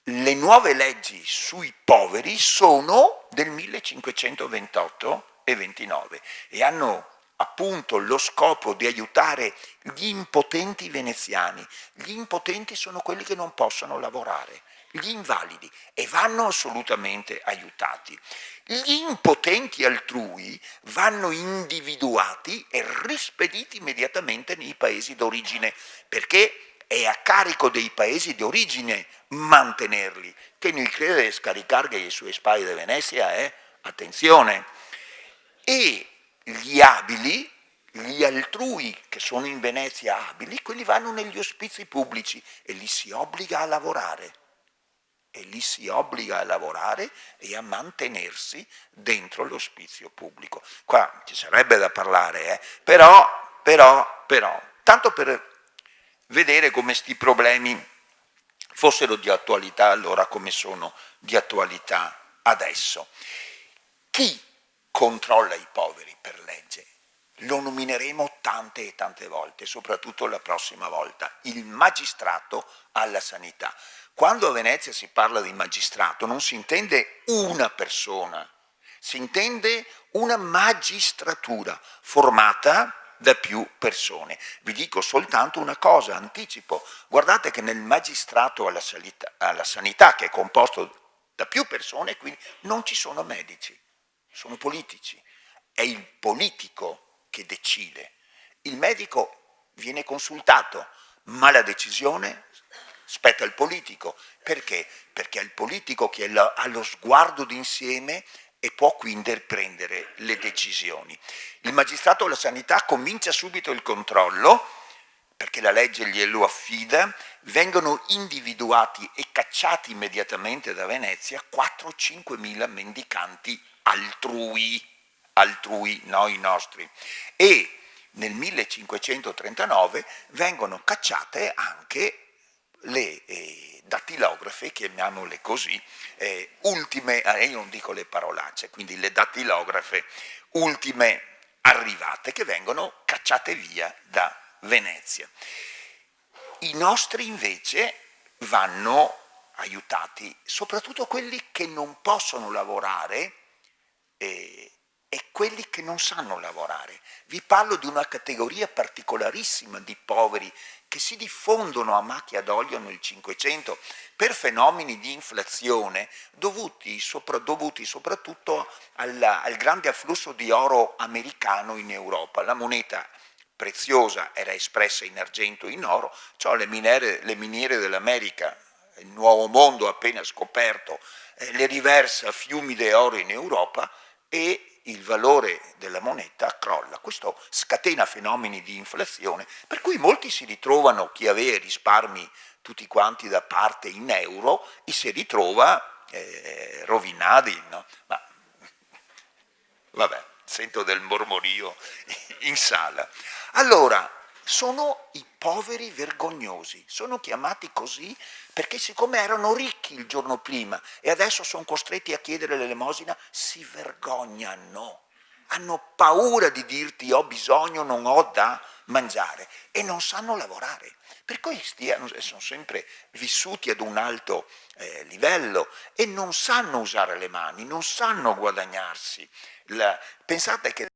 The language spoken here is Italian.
le nuove leggi sui poveri sono del 1528 e 29 e hanno appunto lo scopo di aiutare gli impotenti veneziani. Gli impotenti sono quelli che non possono lavorare, gli invalidi, e vanno assolutamente aiutati. Gli impotenti altrui vanno individuati e rispediti immediatamente nei paesi d'origine, perché è a carico dei paesi di origine mantenerli. Che non crede scaricare le sue spalle di Venezia, attenzione. E gli abili, gli altrui che sono in Venezia abili, quelli vanno negli ospizi pubblici e li si obbliga a lavorare. E lì si obbliga a lavorare e a mantenersi dentro l'ospizio pubblico. Qua ci sarebbe da parlare, però, tanto per vedere come sti problemi fossero di attualità allora come sono di attualità adesso. Chi controlla i poveri per legge? Lo nomineremo tante e tante volte, soprattutto la prossima volta, il magistrato alla sanità. Quando a Venezia si parla di magistrato non si intende una persona, si intende una magistratura formata da più persone. Vi dico soltanto una cosa, anticipo, guardate che nel magistrato alla sanità, che è composto da più persone, quindi non ci sono medici, sono politici, è il politico che decide. Il medico viene consultato, ma la decisione spetta al politico. Perché? Perché è il politico che ha lo sguardo d'insieme e può quindi prendere le decisioni. Il magistrato alla sanità comincia subito il controllo, perché la legge glielo affida, vengono individuati e cacciati immediatamente da Venezia 4-5 mila mendicanti altrui, no i nostri. E nel 1539 vengono cacciate anche le dattilografe, chiamiamole così, ultime, io non dico le parolacce, quindi le dattilografe ultime arrivate, che vengono cacciate via da Venezia. I nostri invece vanno aiutati, soprattutto quelli che non possono lavorare e quelli che non sanno lavorare. Vi parlo di una categoria particolarissima di poveri che si diffondono a macchia d'olio nel Cinquecento per fenomeni di inflazione dovuti soprattutto al grande afflusso di oro americano in Europa. La moneta preziosa era espressa in argento e in oro, cioè le miniere dell'America, il nuovo mondo appena scoperto, le riversa fiumi di oro in Europa e il valore della moneta crolla. Questo scatena fenomeni di inflazione, per cui molti si ritrovano, chi aveva risparmi tutti quanti da parte in euro, e si ritrova rovinati, no? Ma vabbè, sento del mormorio in sala. Allora, sono i poveri vergognosi, sono chiamati così perché siccome erano ricchi il giorno prima e adesso sono costretti a chiedere l'elemosina, si vergognano, hanno paura di dirti ho bisogno, non ho da mangiare e non sanno lavorare. Per cui sono sempre vissuti ad un alto livello e non sanno usare le mani, non sanno guadagnarsi. Pensate che